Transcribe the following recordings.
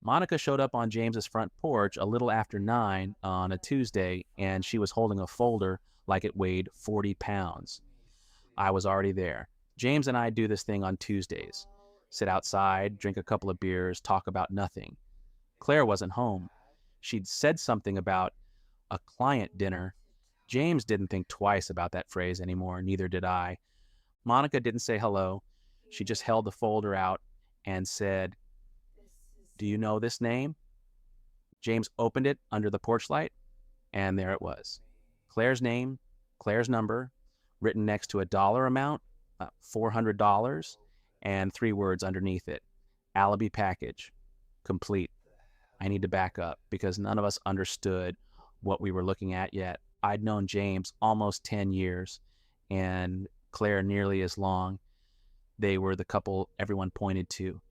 Monica showed up on James's front porch a little after 9 on a Tuesday, and she was holding a folder like it weighed 40 pounds. I was already there. James and I do this thing on Tuesdays. Sit outside, drink a couple of beers, talk about nothing. Claire wasn't home. She'd said something about a client dinner. James didn't think twice about that phrase anymore, neither did I. Monica didn't say hello. She just held the folder out and said, "Do you know this name?" James opened it under the porch light, and there it was. Claire's name, Claire's number, written next to a dollar amount, $400, and 3 words underneath it. Alibi package, complete. I need to back up because none of us understood what we were looking at yet. I'd known James almost 10 years and Claire nearly as long. They were the couple everyone pointed to.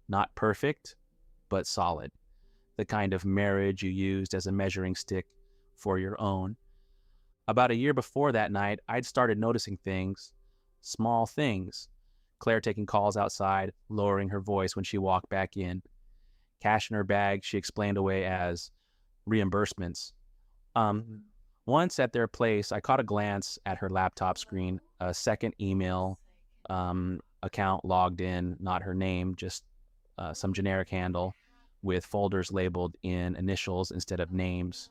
Not perfect, but solid. The kind of marriage you used as a measuring stick for your own. About a year before that night, I'd started noticing things, small things. Claire taking calls outside, lowering her voice when she walked back in. Cash in her bag she explained away as reimbursements. Once at their place, I caught a glance at her laptop screen, a second email account logged in, not her name, just some generic handle with folders labeled in initials instead of names.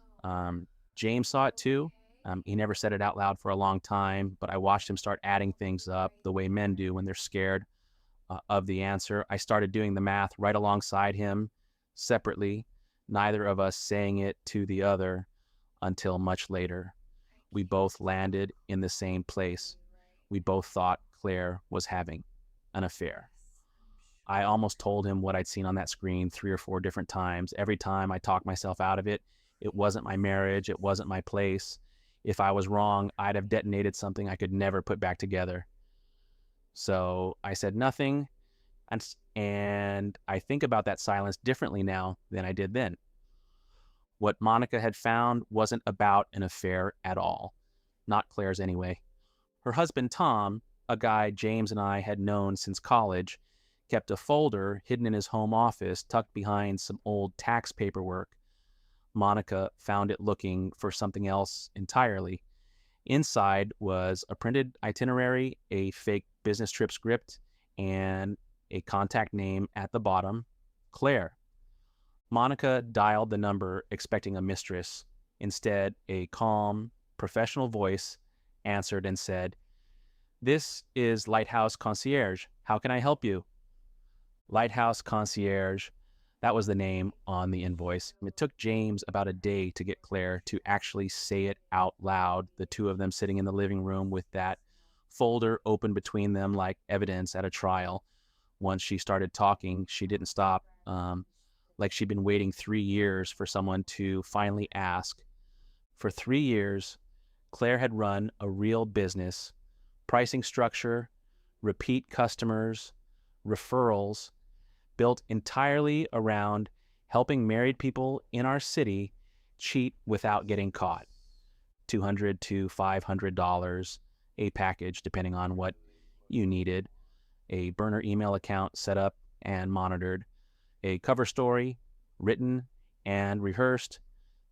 James saw it too. He never said it out loud for a long time, but I watched him start adding things up the way men do when they're scared of the answer. I started doing the math right alongside him, separately, neither of us saying it to the other until much later. We both landed in the same place. We both thought Claire was having an affair. I almost told him what I'd seen on that screen 3 or 4 different times. Every time I talked myself out of it. It wasn't my marriage. It wasn't my place. If I was wrong, I'd have detonated something I could never put back together. So I said nothing, and I think about that silence differently now than I did then. What Monica had found wasn't about an affair at all. Not Claire's anyway. Her husband, Tom, a guy James and I had known since college, kept a folder hidden in his home office tucked behind some old tax paperwork. Monica found it looking for something else entirely. Inside was a printed itinerary, a fake business trip script, and a contact name at the bottom, Claire. Monica dialed the number expecting a mistress. Instead, a calm, professional voice answered and said, "This is Lighthouse Concierge. How can I help you?" Lighthouse Concierge, that was the name on the invoice. It took James about a day to get Claire to actually say it out loud, the two of them sitting in the living room with that folder open between them like evidence at a trial. Once she started talking, she didn't stop, like she'd been waiting 3 years for someone to finally ask. For 3 years, Claire had run a real business, pricing structure, repeat customers, referrals, built entirely around helping married people in our city cheat without getting caught. $200 to $500 a package, depending on what you needed. A burner email account set up and monitored. A cover story written and rehearsed.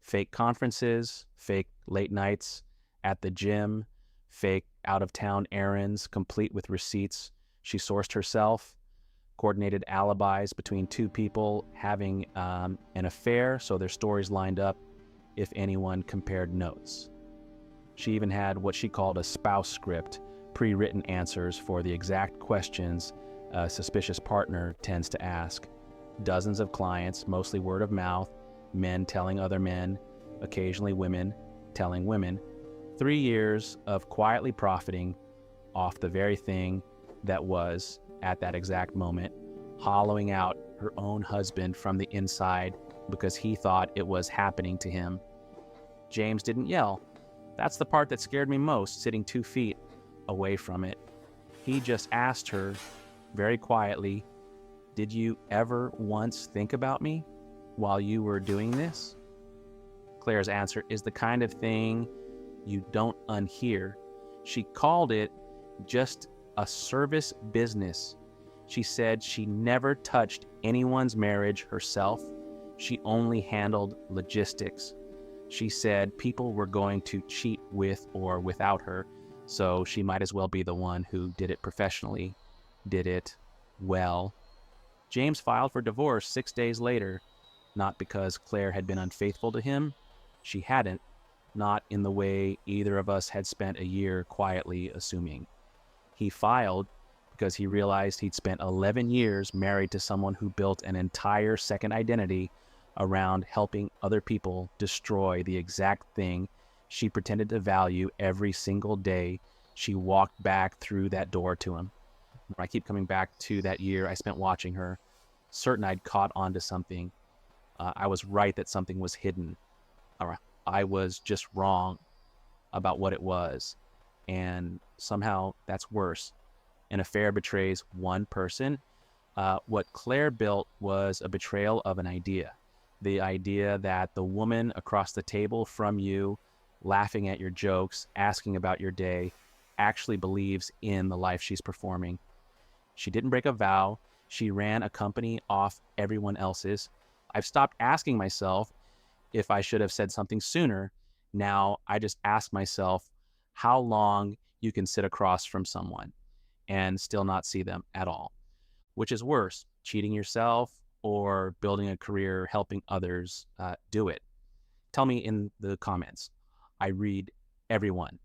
Fake conferences, fake late nights at the gym, fake out-of-town errands complete with receipts she sourced herself. Coordinated alibis between 2 people having an affair so their stories lined up if anyone compared notes. She even had what she called a spouse script, pre-written answers for the exact questions a suspicious partner tends to ask. Dozens of clients, mostly word of mouth, men telling other men, occasionally women telling women. 3 years of quietly profiting off the very thing that was, at that exact moment, hollowing out her own husband from the inside because he thought it was happening to him. James didn't yell. That's the part that scared me most, sitting 2 feet away from it. He just asked her, very quietly, "Did you ever once think about me while you were doing this?" Claire's answer is the kind of thing you don't unhear. She called it just a service business. She said she never touched anyone's marriage herself, She only handled logistics. She said people were going to cheat with or without her, so she might as well be the one who did it professionally, did it well. James filed for divorce 6 days later, not because Claire had been unfaithful to him. She hadn't, not in the way either of us had spent a year quietly assuming. He filed because he realized he'd spent 11 years married to someone who built an entire second identity around helping other people destroy the exact thing she pretended to value every single day she walked back through that door to him. I keep coming back to that year I spent watching her, certain I'd caught on to something. I was right that something was hidden. Or I was just wrong about what it was. And somehow that's worse. An affair betrays one person. What Claire built was a betrayal of an idea. The idea that the woman across the table from you, laughing at your jokes, asking about your day, actually believes in the life she's performing. She didn't break a vow. She ran a company off everyone else's. I've stopped asking myself if I should have said something sooner. Now I just ask myself how long you can sit across from someone and still not see them at all. Which is worse, cheating yourself or building a career helping others do it? Tell me in the comments. I read everyone.